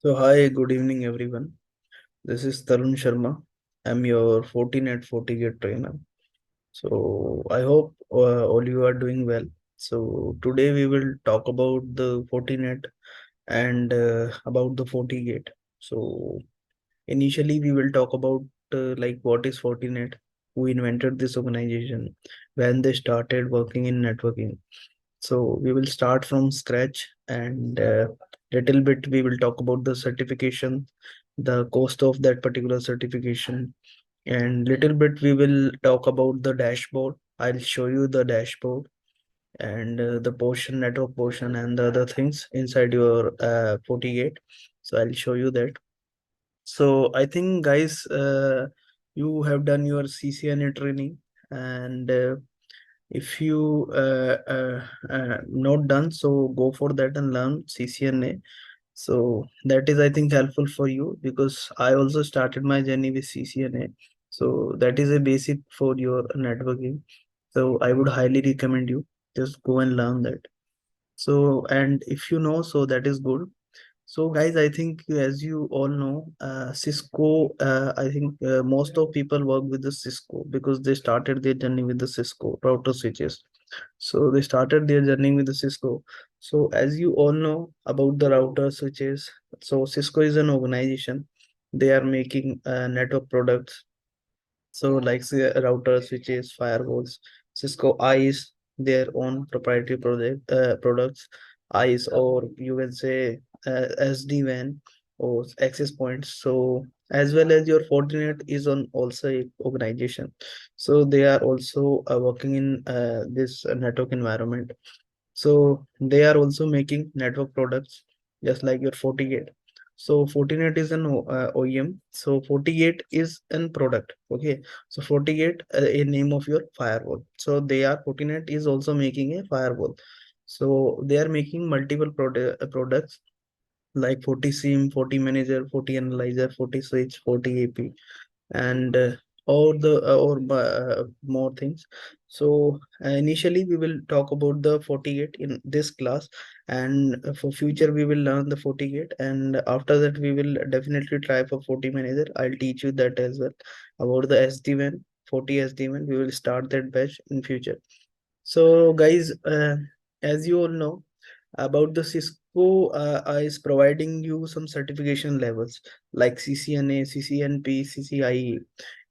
So hi, good evening everyone. This is Tarun Sharma. I'm your Fortinet Fortigate trainer. So I hope all you are doing well. So today we will talk about the Fortinet and about the Fortigate. So initially we will talk about like what is Fortinet, who invented this organization, when they started working in networking. So we will start from scratch and little bit we will talk about the certification, the cost of that particular certification, and little bit we will talk about the dashboard. I'll show you the dashboard and the portion, network portion, and the other things inside your FortiGate. So I'll show you that. So I think guys, you have done your CCNA training, and if you not done, so go for that and learn CCNA. So that is, I think, helpful for you because I also started my journey with CCNA. So that is a basic for your networking. So I would highly recommend you just go and learn that. So and if you know, so that is good. So guys, I think as you all know, Cisco, I think most of people work with the Cisco because they started their journey with the Cisco router switches. So they started their journey with the Cisco. So as you all know about the router switches, so Cisco is an organization. They are making network products. So like say router switches, firewalls, Cisco ICE, their own proprietary products, ICE, or you can say SD-WAN or access points. So as well as your Fortinet is on also a organization. So they are also working in this network environment. So they are also making network products just like your Fortigate. So Fortinet is an OEM. So Fortigate is an product. Okay. So Fortigate, a name of your firewall. So they are Fortinet is also making a firewall. So they are making multiple products like FortiSIEM, FortiManager, FortiAnalyzer, FortiSwitch, FortiAP, and all the more things. So initially we will talk about the Fortigate in this class, and for future we will learn the Fortigate, and after that we will definitely try for FortiManager. I'll teach you that as well about the SD-WAN, Forti SD-WAN. We will start that batch in future. So guys, as you all know about the Cisco is providing you some certification levels like CCNA, CCNP, CCIE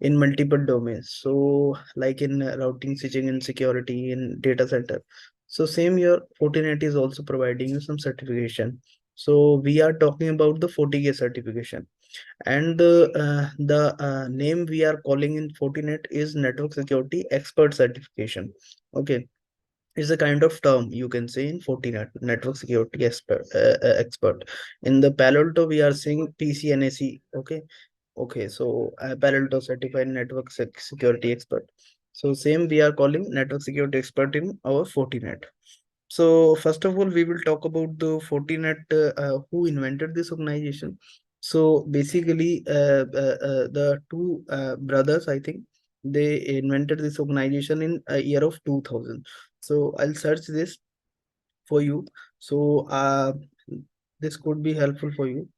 in multiple domains. So like in routing, switching, and security in data center. So same here, Fortinet is also providing you some certification. So we are talking about the Fortigate certification, and the name we are calling in Fortinet is Network Security Expert Certification. Okay, is a kind of term you can say in Fortinet, network security expert. In the Palo Alto, we are saying PCNSE. Okay, okay. So Palo Alto certified network security expert. So same we are calling network security expert in our Fortinet. So first of all, we will talk about the Fortinet, who invented this organization. So basically, the two brothers, I think, they invented this organization in a year of 2000. So I'll search this for you. So this could be helpful for you.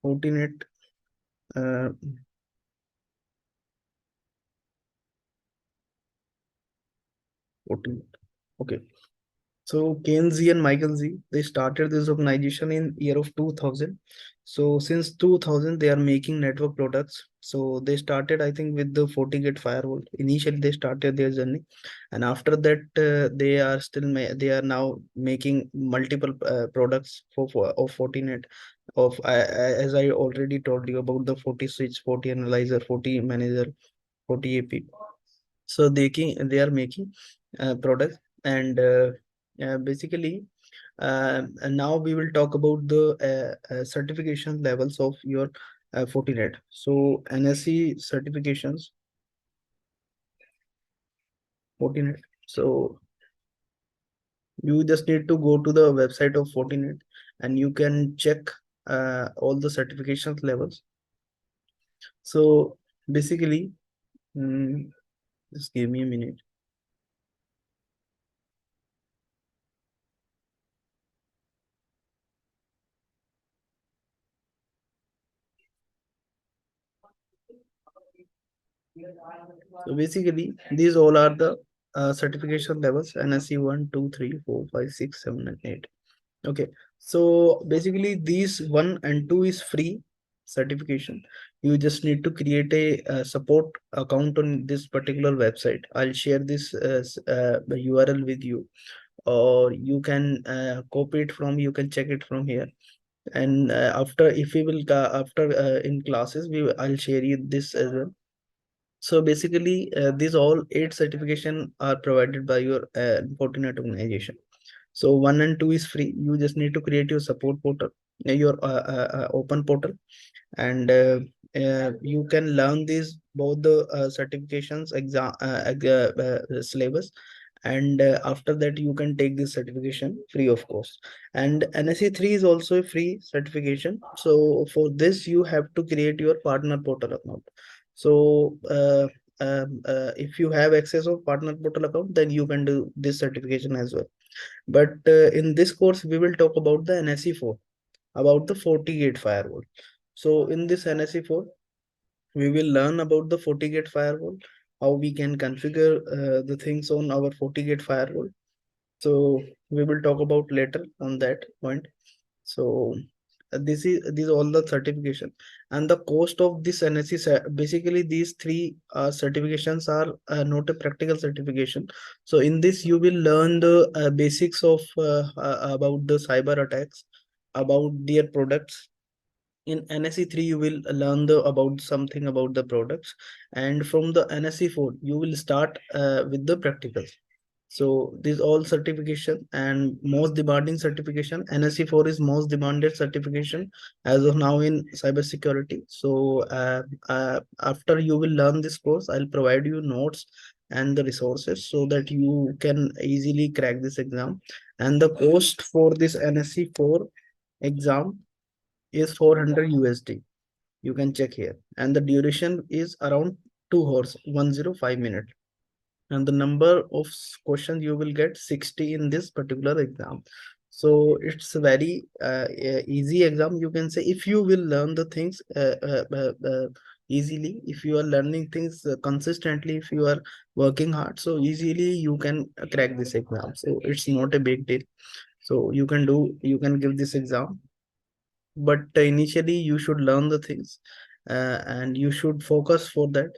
Fortinet, uh, Fortinet. Okay. So Ken Z and Michael Z, they started this organization in year of 2000. So since 2000, they are making network products. So they started, I think, with the FortiGate firewall. Initially, they started their journey, and after that, they are they are now making multiple products for of Fortinet. As I already told you about the Forti Switch, Forti Analyzer, Forti Manager, Forti AP. So they are making products, and basically and now we will talk about the certification levels of your Fortinet. So NSE certifications, Fortinet. So you just need to go to the website of Fortinet and you can check all the certifications levels. So basically, mm, just give me a minute. So basically, these all are the certification levels: NSE 1, 2, 3, 4, 5, 6, 7, and 8. Okay, so basically these 1 and 2 is free certification. You just need to create a support account on this particular website. I'll share this URL with you, or you can copy it from, you can check it from here. And after, if we will after in classes, I'll share you this as well. So basically, these all 8 certification are provided by your Fortinet organization. So 1 and 2 is free. You just need to create your support portal, your open portal, and you can learn these both the certifications exam syllabus, and after that you can take this certification free of cost. And NSE 3 is also a free certification. So for this you have to create your partner portal account. So if you have access of partner portal account, then you can do this certification as well. But in this course we will talk about the NSE 4, about the FortiGate firewall. So in this NSE 4, we will learn about the FortiGate firewall, how we can configure the things on our FortiGate firewall. So we will talk about later on that point. So these all the certification, and the cost of this NSE basically these three certifications are not a practical certification. So in this you will learn the basics of about the cyber attacks, about their products. In NSE 3 you will learn the about something about the products, and from the NSE 4 you will start with the practicals. So these all certification, and most demanding certification, NSE 4 is most demanded certification as of now in cybersecurity. So after you will learn this course, I'll provide you notes and the resources so that you can easily crack this exam. And the cost for this NSE 4 exam is 400 USD. You can check here. And the duration is around 2 hours, 105 minutes. And the number of questions you will get 60 in this particular exam. So it's a very easy exam, you can say, if you will learn the things easily, if you are learning things consistently, if you are working hard, so easily you can crack this exam. So it's not a big deal. So you can give this exam, but initially you should learn the things and you should focus for that.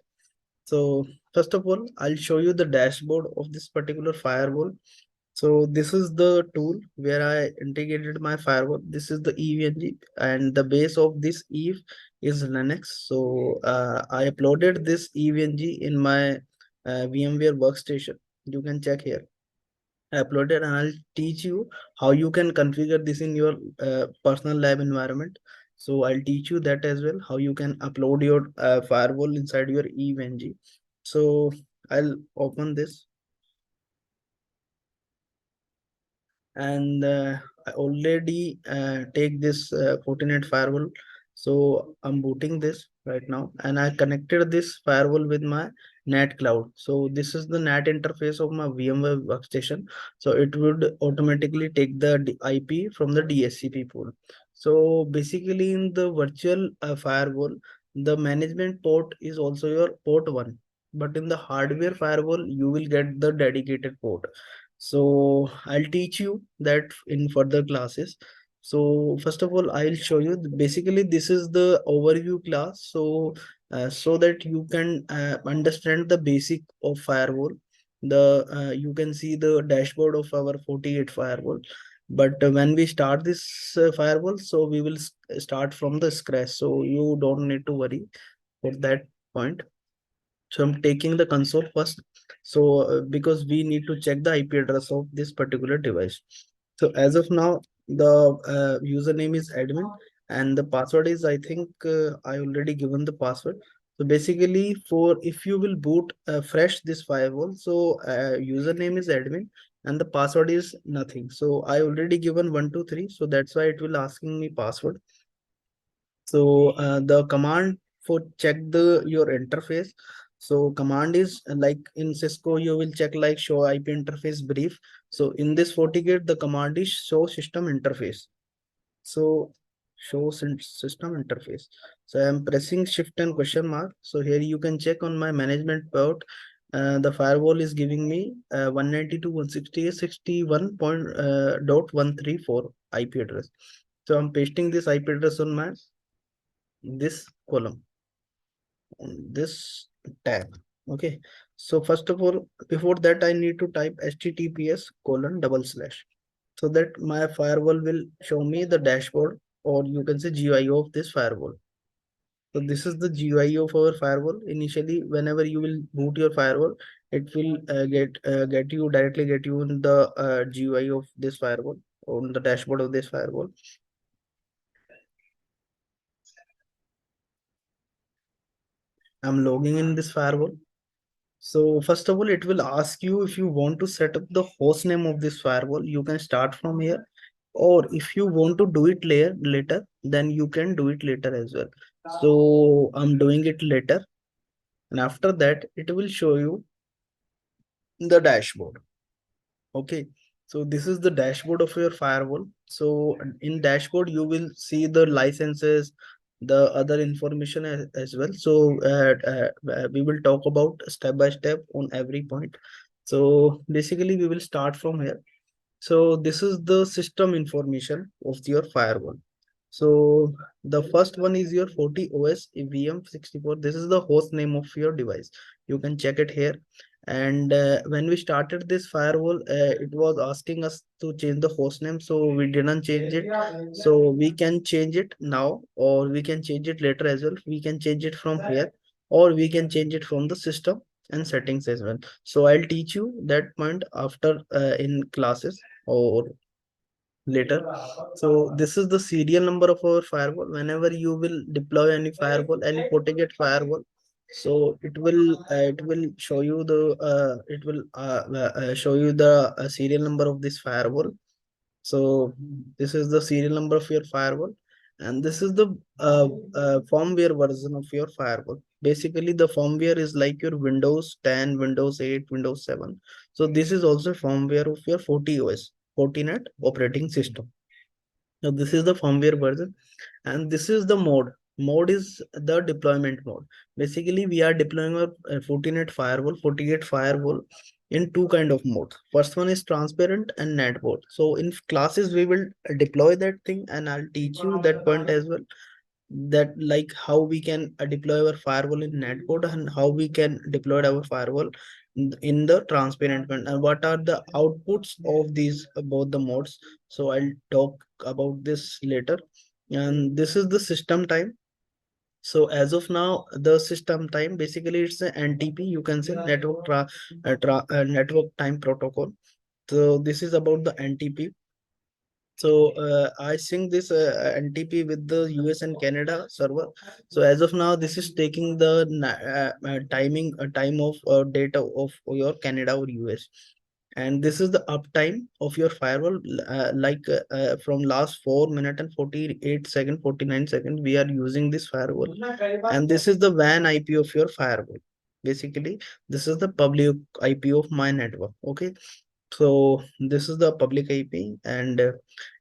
So first of all, I'll show you the dashboard of this particular firewall. So this is the tool where I integrated my firewall. This is the EVNG, and the base of this Eve is Linux. So I uploaded this EVNG in my VMware workstation. You can check here. I uploaded, and I'll teach you how you can configure this in your personal lab environment. So I'll teach you that as well, how you can upload your firewall inside your EVNG. So I'll open this, and I already take this Fortinet firewall. So I'm booting this right now, and I connected this firewall with my NAT cloud. So this is the NAT interface of my VMware workstation. So it would automatically take the IP from the DSCP pool. So basically in the virtual firewall, the management port is also your port 1. But in the hardware firewall, you will get the dedicated port. So I'll teach you that in further classes. So first of all, I'll show you basically this is the overview class. So so that you can understand the basic of firewall. The you can see the dashboard of our FortiGate firewall. But when we start this firewall, so we will start from the scratch. So you don't need to worry for that point. So I'm taking the console first. So because we need to check the IP address of this particular device. So as of now, the username is admin, and the password is, I think I already given the password. So basically, for if you will boot fresh this firewall, so username is admin and the password is nothing. So I already given 123, so that's why it will asking me password. So the command for check the your interface. So command is like in Cisco, you will check like show IP interface brief. So in this FortiGate, the command is show system interface. So show system interface. So I'm pressing shift and question mark. So here you can check on my management port. The firewall is giving me 192.168.61.134 IP address. So I'm pasting this IP address on my this column, on this tab. Okay. So first of all, before that, I need to type https:// so that my firewall will show me the dashboard, or you can say GUI of this firewall. So this is the GUI of our firewall. Initially, whenever you will boot your firewall, it will get you directly get you in the GUI of this firewall, on the dashboard of this firewall. I'm logging in this firewall. So first of all, it will ask you if you want to set up the host name of this firewall. You can start from here, or if you want to do it later, then you can do it later as well. So I'm doing it later, and after that, it will show you the dashboard. Okay, so this is the dashboard of your firewall. So in dashboard, you will see the licenses, the other information as well. So we will talk about step by step on every point. So basically, we will start from here. So this is the system information of your firewall. So the first one is your FortiOS VM64. This is the host name of your device. You can check it here. And when we started this firewall, it was asking us to change the host name. So we didn't change it. So we can change it now, or we can change it later as well. We can change it from here, or we can change it from the system and settings as well. So I'll teach you that point after in classes or later. So this is the serial number of our firewall. Whenever you will deploy any firewall, any Fortigate firewall, so it will show you the show you the serial number of this firewall. So this is the serial number of your firewall, and this is the firmware version of your firewall. Basically, the firmware is like your Windows 10, Windows 8, Windows 7. So this is also firmware of your FortiOS, Fortinet operating system. Now this is the firmware version, and this is the mode. Mode is the deployment mode. Basically, we are deploying our Fortinet firewall, Fortigate firewall in two kind of modes. First one is transparent and net mode. So in classes, we will deploy that thing, and I'll teach you that point as well. That like how we can deploy our firewall in net mode, and how we can deploy our firewall in the transparent one, and what are the outputs of these both the modes. So I'll talk about this later. And this is the system time. So as of now, the system time, basically it's an NTP, you can say network time protocol. So this is about the NTP. So I sync this NTP with the US and Canada server. So as of now, this is taking the time of data of your Canada or US. And this is the uptime of your firewall, from last 4 minutes and 48 seconds, 49 seconds, we are using this firewall. And this is the WAN IP of your firewall. Basically, this is the public IP of my network. Okay. So this is the public IP, and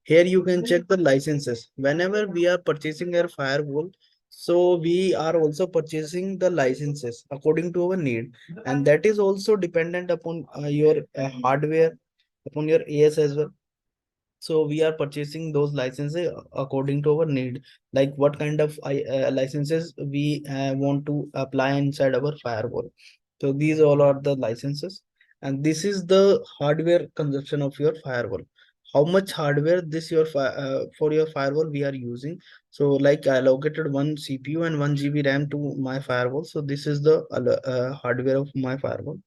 here you can check the licenses. Whenever we are purchasing our firewall, so we are also purchasing the licenses according to our need, and that is also dependent upon your hardware, upon your AS as well. So we are purchasing those licenses according to our need, like what kind of licenses we want to apply inside our firewall. So these all are the licenses, and this is the hardware consumption of your firewall. How much hardware this for your firewall we are using. So like I allocated one CPU and 1 GB RAM to my firewall. So this is the hardware of my firewall.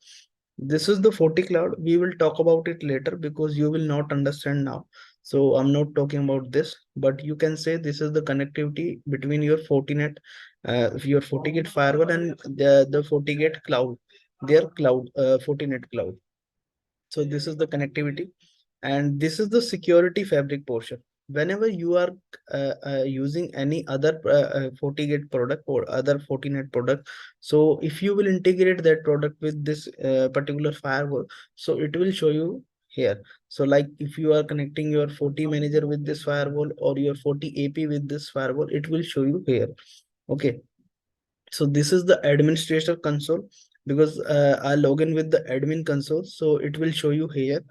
This is the FortiCloud. We will talk about it later because you will not understand now. So I'm not talking about this, but you can say this is the connectivity between your Fortinet, your Fortigate firewall, and the Fortigate cloud, their cloud, Fortinet cloud. So this is the connectivity, and this is the security fabric portion. Whenever you are using any other Fortigate product or other Fortinet product, so if you will integrate that product with this particular firewall, so it will show you here. So like if you are connecting your Forti manager with this firewall or your Forti AP with this firewall, it will show you here. Okay. So this is the administrator console, because I log in with the admin console, so it will show you here.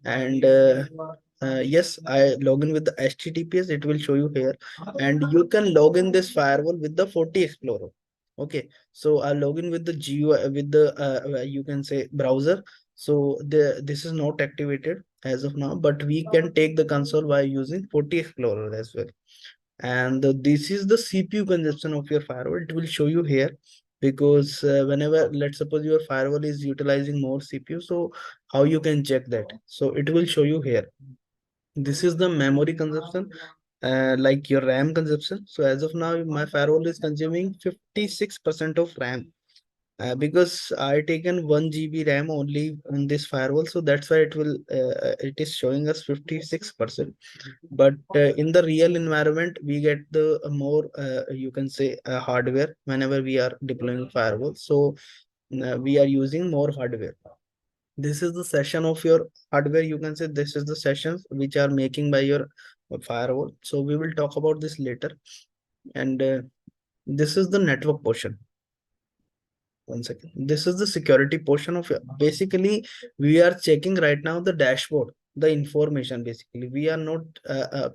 And yes, I log in with the HTTPS, it will show you here. And you can log in this firewall with the Forti Explorer. Okay, so I log in with the GUI, with the you can say browser. So this is not activated as of now, but we can take the console by using Forti Explorer as well. And this is the CPU consumption of your firewall. It will show you here, because whenever, let's suppose your firewall is utilizing more CPU, so how you can check that? So it will show you here. This is the memory consumption, like your RAM consumption. So as of now, my firewall is consuming 56% of RAM, because I taken 1 GB RAM only on this firewall, so that's why it is showing us 56%. But in the real environment, we get the more you can say hardware whenever we are deploying firewall. So we are using more hardware. This is the session of your hardware. You can say this is the sessions which are making by your firewall. So we will talk about this later. And this is the network portion. One second. This is the security portion of it. Basically, we are checking right now the dashboard, the information. Basically, we are not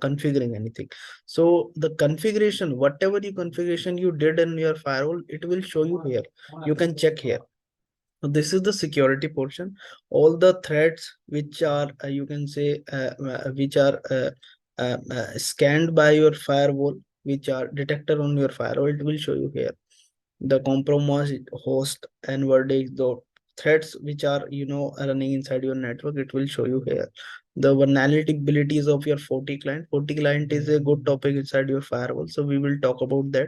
configuring anything. So the configuration, whatever you configuration you did in your firewall, it will show you here. You can check here. So this is the security portion. All the threats which are you can say which are scanned by your firewall, which are detected on your firewall, it will show you here. The compromised host and verdict, the threats which are running inside your network, it will show you here. The vulnerabilities of your Forti client is a good topic inside your firewall, so we will talk about that.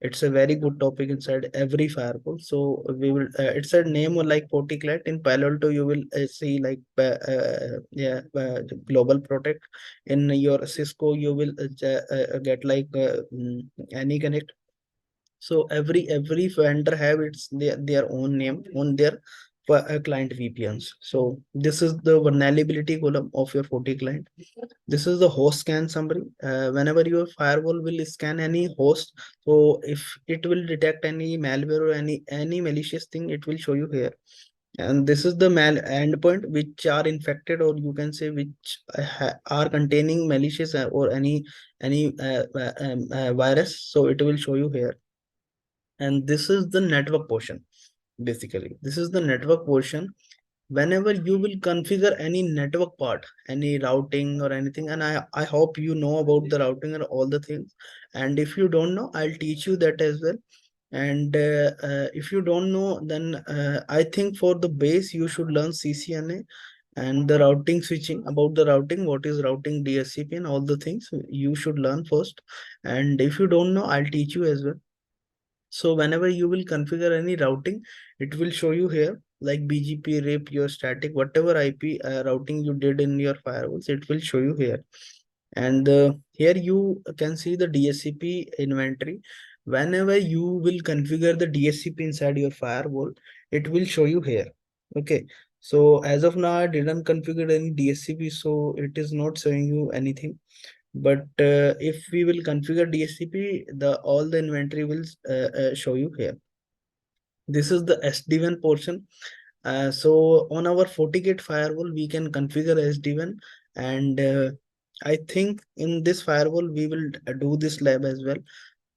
It's a very good topic inside every firewall. So we will it's a name like Forti client. In Palo Alto you will see like global protect. In your Cisco you will get like any connect. So every vendor have its their own name on their client VPNs. So this is the vulnerability column of your Forti client. This is the host scan summary. Whenever your firewall will scan any host, so if it will detect any malware or any malicious thing, it will show you here. And this is the endpoint which are infected, or you can say which are containing malicious or any virus. So it will show you here. And this is the network portion. Basically, this is the network portion. Whenever you will configure any network part, any routing or anything, and I hope you know about the routing and all the things. And if you don't know, I'll teach you that as well. And if you don't know, then I think for the base you should learn CCNA and the routing switching. About the routing, what is routing, DSCP, and all the things you should learn first. And if you don't know, I'll teach you as well. So whenever you will configure any routing, it will show you here like BGP, RIP, your static, whatever IP routing you did in your firewalls, it will show you here. And here you can see the DSCP inventory. Whenever you will configure the DSCP inside your firewall, it will show you here. Okay. So as of now, I didn't configure any DSCP, so it is not showing you anything. But if we will configure DSCP, the all the inventory will show you here. This is the SD-WAN portion. So on our Fortigate firewall, we can configure SD-WAN, and I think in this firewall we will do this lab as well.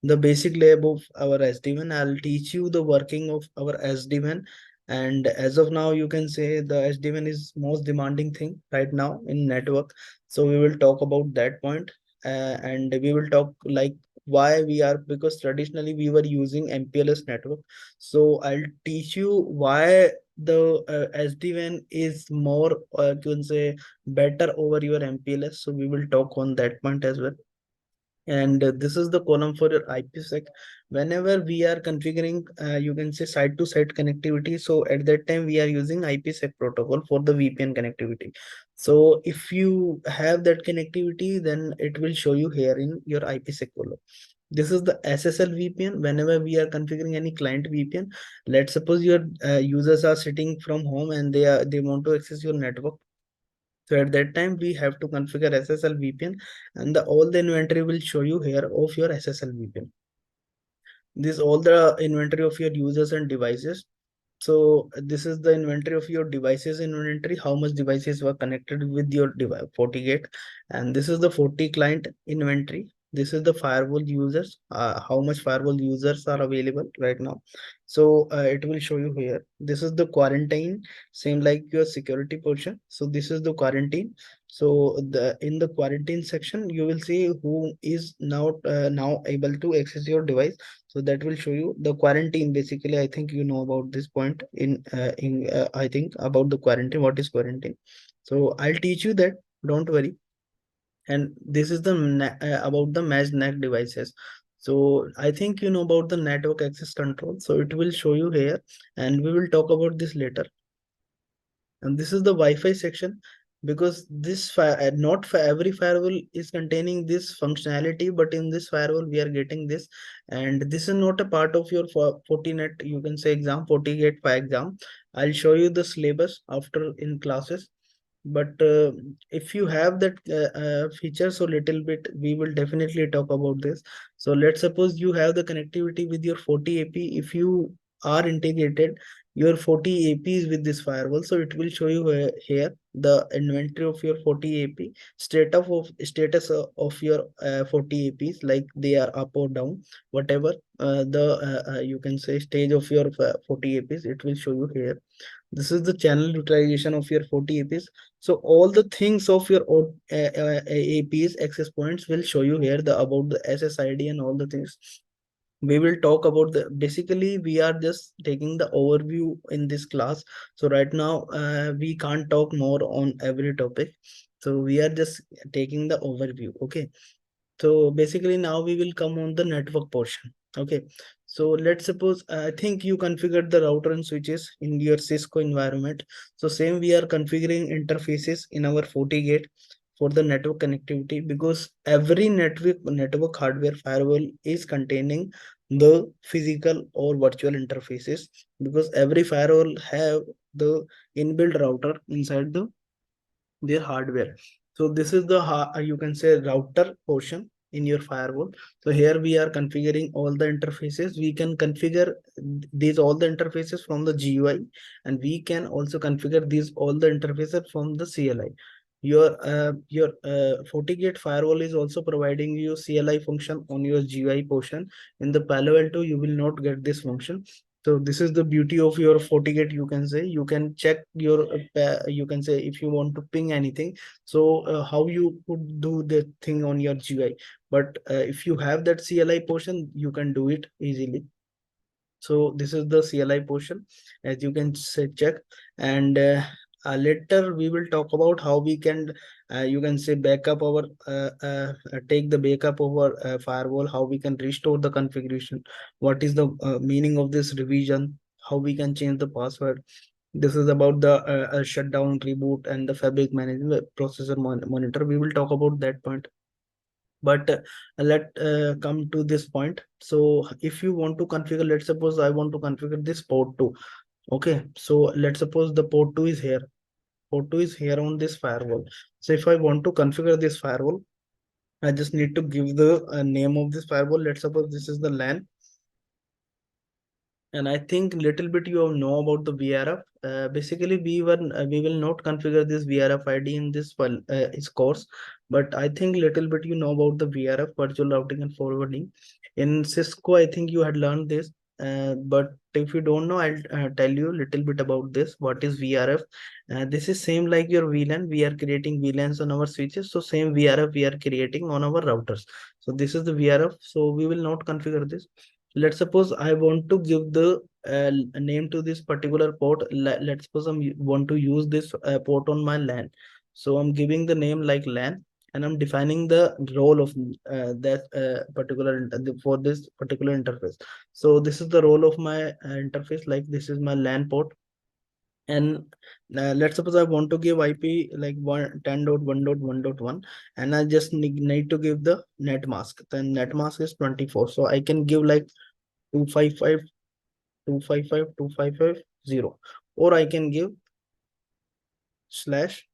The basic lab of our SD-WAN. I'll teach you the working of our SD-WAN. And as of now, you can say the SD-WAN is most demanding thing right now in network. So we will talk about that point. And we will talk like why we are, because traditionally we were using MPLS network. So I'll teach you why the SD-WAN is more, you can say, better over your MPLS. So we will talk on that point as well. And this is the column for your IPsec. Whenever we are configuring, you can say site to site connectivity. So at that time we are using IPsec protocol for the VPN connectivity. So if you have that connectivity, then it will show you here in your IPsec column. This is the SSL VPN. Whenever we are configuring any client VPN, let's suppose your users are sitting from home and they want to access your network. So at that time, we have to configure SSL VPN, and all the inventory will show you here of your SSL VPN. This all the inventory of your users and devices. So this is the inventory of your devices inventory, how much devices were connected with your device, Fortigate. And this is the 40 client inventory. This is the firewall users, how much firewall users are available right now. So it will show you here. This is the quarantine, same like your security portion. So this is the quarantine. So in the quarantine section, you will see who is now able to access your device. So that will show you the quarantine. Basically, I think you know about this point I think about the quarantine. What is quarantine? So I'll teach you that. Don't worry. And this is the about the mesh NAC devices. So I think you know about the network access control. So it will show you here, and we will talk about this later. And this is the Wi-Fi section, because not for every firewall is containing this functionality, but in this firewall we are getting this. And this is not a part of your Fortinet, you can say, exam, Fortigate 5 exam. I'll show you the syllabus after in classes. But if you have that feature, so little bit we will definitely talk about this. So let's suppose you have the connectivity with your 40 AP. If you are integrated your 40 APs with this firewall, so it will show you here the inventory of your 40 AP, status of your 40 APs, like they are up or down, whatever you can say stage of your 40 APs, it will show you here. This is the channel utilization of your 40 APs. So all the things of your APs access points will show you here, the about the SSID and all the things. We will talk about the, basically we are just taking the overview in this class. So right now we can't talk more on every topic. So we are just taking the overview. Okay. So basically now we will come on the network portion. Okay. So let's suppose, I think you configured the router and switches in your Cisco environment. So same we are configuring interfaces in our FortiGate for the network connectivity, because every network hardware firewall is containing the physical or virtual interfaces, because every firewall have the inbuilt router inside their hardware. So this is the you can say router portion in your firewall. So here we are configuring all the interfaces. We can configure these all the interfaces from the GUI, and we can also configure these all the interfaces from the CLI. Your FortiGate firewall is also providing you CLI function on your GUI portion. In the Palo Alto, you will not get this function. So this is the beauty of your FortiGate. You can say you can check your you can say if you want to ping anything. So how you could do the thing on your GUI, but if you have that CLI portion, you can do it easily. So this is the CLI portion, as you can say check. And later we will talk about how we can you can say backup our take the backup of our firewall, how we can restore the configuration, what is the meaning of this revision, how we can change the password. This is about the shutdown, reboot, and the fabric management processor monitor. We will talk about that point. But let come to this point. So if you want to configure, let's suppose I want to configure this port 2. Okay, so let's suppose the port 2 is here. Port 2 is here on this firewall. So if I want to configure this firewall, I just need to give the name of this firewall. Let's suppose this is the LAN. And I think little bit you know about the VRF. Basically, we will not configure this VRF ID in this file its course, but I think little bit you know about the VRF, virtual routing and forwarding. In Cisco, I think you had learned this, but if you don't know, I'll tell you a little bit about this. What is VRF? This is same like your VLAN. We are creating VLANs on our switches, so same VRF we are creating on our routers. So this is the VRF. So we will not configure this. Let's suppose I want to give the name to this particular port. Let's suppose I want to use this port on my LAN. So I'm giving the name like LAN, and I'm defining the role of that particular for this particular interface. So this is the role of my interface, like this is my LAN port. And let's suppose I want to give IP like 10.1.1.1, and I just need to give the net mask. Then net mask is 24. So I can give like 255 255 255 0, or I can give slash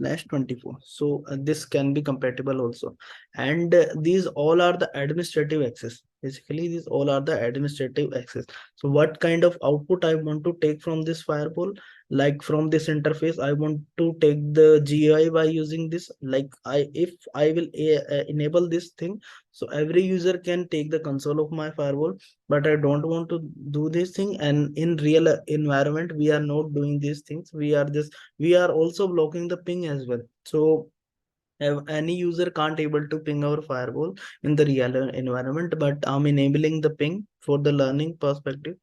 /24. So this can be compatible also, and these all are the administrative access. Basically these all are the administrative access. So what kind of output I want to take from this firewall, like from this interface I want to take the GUI by using this, like if I will enable this thing, so every user can take the console of my firewall, but I don't want to do this thing. And in real environment we are not doing these things, we are also blocking the ping as well. So any user can't able to ping our firewall in the real environment, but I'm enabling the ping for the learning perspective.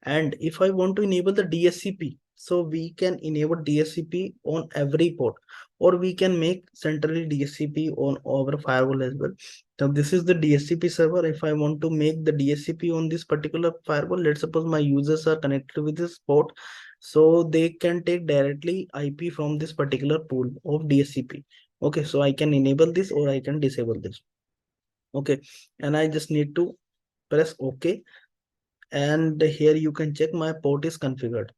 And if I want to enable the DSCP, so we can enable DSCP on every port, or we can make centrally DSCP on our firewall as well. So this is the DSCP server. If I want to make the DSCP on this particular firewall, let's suppose my users are connected with this port, so they can take directly IP from this particular pool of DSCP. Okay, so I can enable this or I can disable this. Okay, and I just need to press OK, and here you can check my port is configured.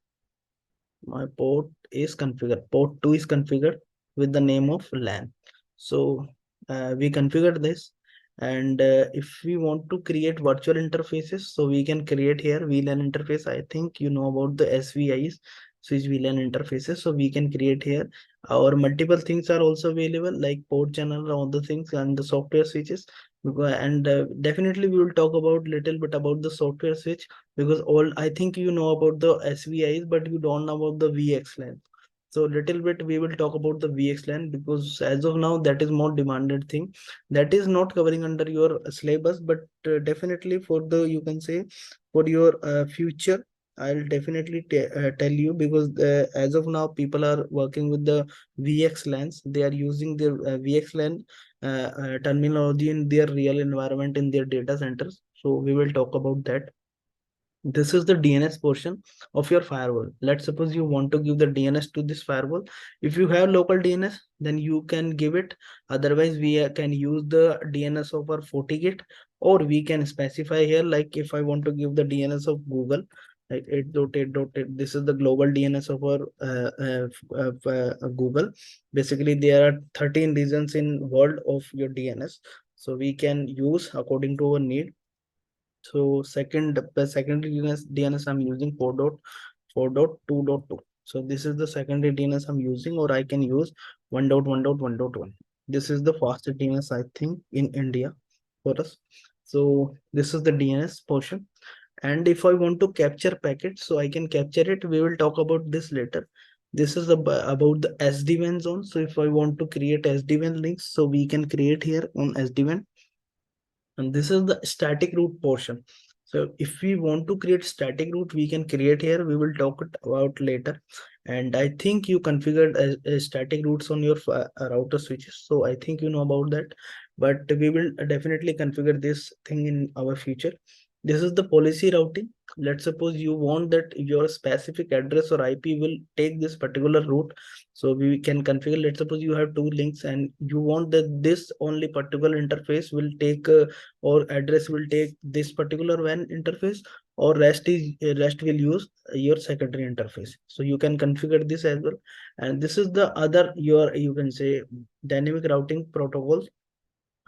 My port is configured. Port 2 is configured with the name of LAN. So we configured this. And if we want to create virtual interfaces, so we can create here VLAN interface. I think you know about the SVIs, switch VLAN interfaces. So we can create here. Our multiple things are also available, like port channel, all the things, and the software switches. And definitely we will talk about little bit about the software switch, because all I think you know about the SVIs, but you don't know about the VXLAN. So little bit we will talk about the VXLAN, because as of now that is more demanded thing, that is not covering under your syllabus, but definitely for the, you can say, for your future, I'll definitely tell you, because as of now people are working with the VXLANs. They are using their VXLAN terminology in their real environment in their data centers. So we will talk about that. This is the DNS portion of your firewall. Let's suppose you want to give the DNS to this firewall. If you have local DNS, then you can give it. Otherwise, we can use the DNS of our Fortigate, or we can specify here, like if I want to give the DNS of Google, like 8.8.8, this is the global DNS of our Google. Basically, there are 13 regions in world of your DNS. So we can use according to our need. So the secondary DNS I'm using 4.4.2.2. So this is the secondary DNS I'm using, or I can use 1.1.1.1. This is the fastest DNS I think in India for us. So this is the DNS portion. And if I want to capture packets, so I can capture it. We will talk about this later. This is about the SD-WAN zone. So if I want to create SD-WAN links, so we can create here on SD-WAN. And this is the static root portion. So if we want to create static root, we can create here. We will talk about later. And I think you configured a static roots on your router switches. So I think you know about that, but we will definitely configure this thing in our future. This is the policy routing. Let's suppose you want that your specific address or IP will take this particular route. So we can configure, let's suppose you have two links and you want that this only particular interface will take or address will take this particular WAN interface, or rest will use your secondary interface. So you can configure this as well. And this is the other, your, you can say, dynamic routing protocols.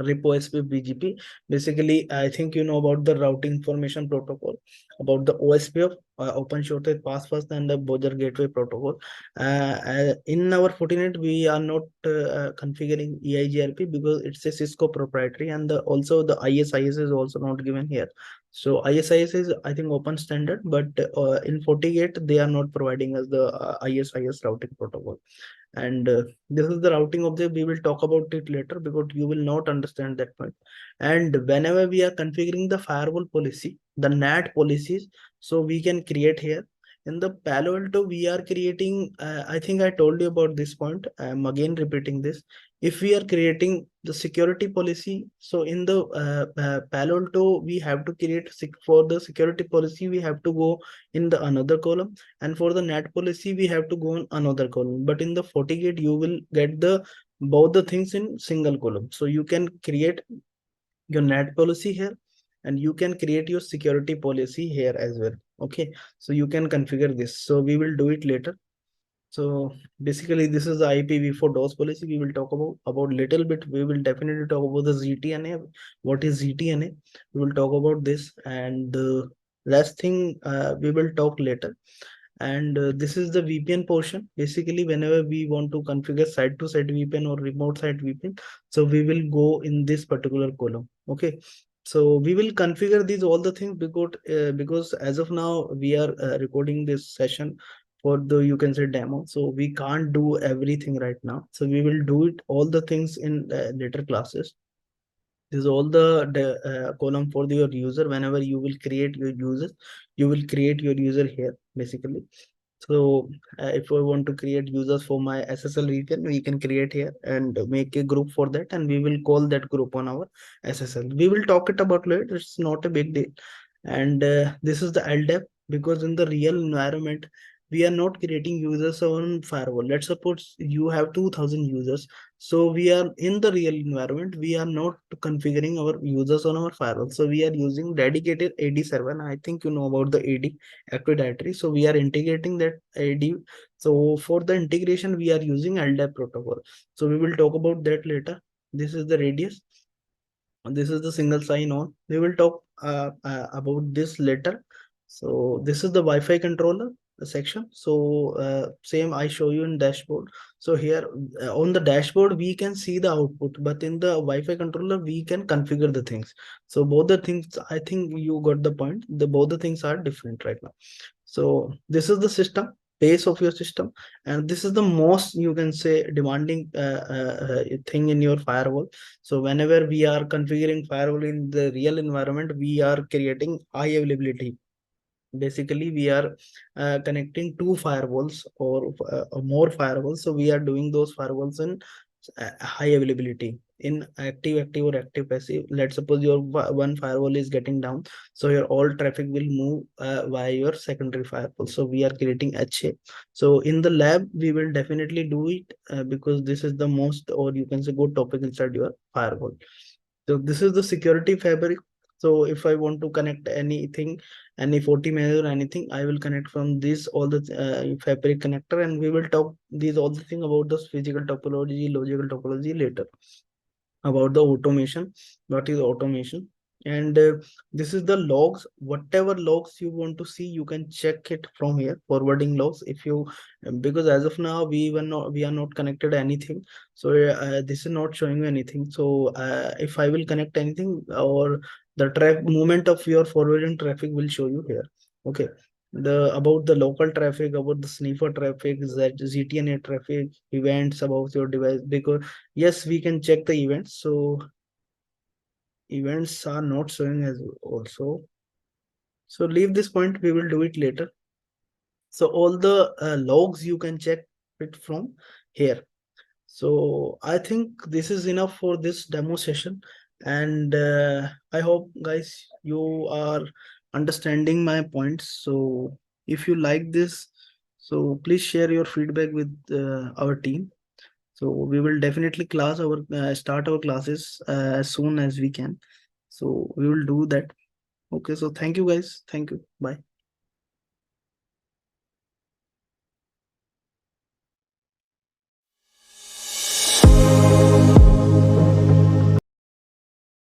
Repo SP BGP. Basically, I think you know about the routing information protocol, about the OSP of Open Shortwave Pass First and the Bowser Gateway Protocol. In our Fortinet, we are not configuring EIGRP because it's a Cisco proprietary, and also the ISIS is also not given here. So ISIS is, I think, open standard, but in Fortigate they are not providing us the ISIS routing protocol. And this is the routing object. We will talk about it later, because you will not understand that point. And whenever we are configuring the firewall policy, the NAT policies, so we can create here in the Palo Alto. We are creating, I think I told you about this point. I'm again repeating this. If we are creating the security policy, so in the Palo Alto, we have to create for the security policy, we have to go in the another column, and for the NAT policy we have to go in another column. But in the Fortigate you will get the both the things in single column. So you can create your NAT policy here, and you can create your security policy here as well. Okay, so you can configure this. So we will do it later. So basically, this is the IPv4 DOS policy. We will talk about little bit. We will definitely talk about the ZTNA. What is ZTNA? We will talk about this, and the last thing we will talk later. And this is the VPN portion. Basically, whenever we want to configure site-to-site VPN or remote site VPN, so we will go in this particular column. Okay. So we will configure these all the things because as of now we are recording this session for the, you can say, demo. So we can't do everything right now. So we will do it all the things in later classes. This is all the column for your user. Whenever you will create your users, you will create your user here basically. So if I want to create users for my SSL region, we can create here and make a group for that, and we will call that group on our SSL. We will talk it about later. It's not a big deal. And this is the LDAP, because in the real environment, we are not creating users on firewall. Let's suppose you have 2000 users. So we are in the real environment. We are not configuring our users on our firewall. So we are using dedicated AD server. And I think you know about the AD, Active Directory. So we are integrating that AD. So for the integration, we are using LDAP protocol. So we will talk about that later. This is the radius. This is the single sign-on. We will talk about this later. So this is the Wi-Fi controller section. So same I show you in dashboard. So here on the dashboard we can see the output, but in the Wi-Fi controller we can configure the things. So both the things, I think you got the point. The both the things are different right now. So this is the system base of your system, and this is the most, you can say, demanding thing in your firewall. So whenever we are configuring firewall in the real environment, we are creating high availability. Basically we are connecting two firewalls or more firewalls. So we are doing those firewalls in high availability, in active or active passive. Let's suppose your one firewall is getting down, so your all traffic will move via your secondary firewall. So we are creating HA. So in the lab we will definitely do it because this is the most, or you can say, good topic inside your firewall. So this is the security fabric. So if I want to connect anything, any Fortinet or anything, I will connect from this all the fabric connector, and we will talk these all the thing about the physical topology, logical topology later. About the automation, what is automation, and this is the logs. Whatever logs you want to see, you can check it from here. Forwarding logs, if you, because as of now we are not connected anything. So this is not showing you anything. So if I will connect anything, or the movement of your forwarding traffic will show you here. Okay. The about the local traffic, about the sniffer traffic, that ZTNA traffic, events about your device, because yes, we can check the events. So events are not showing as also. So leave this point, we will do it later. So all the logs you can check it from here. So I think this is enough for this demo session, and I hope guys you are understanding my points. So if you like this, so please share your feedback with our team. So we will definitely start our classes as soon as we can. So we will do that. Okay, so thank you guys. Thank you. Bye.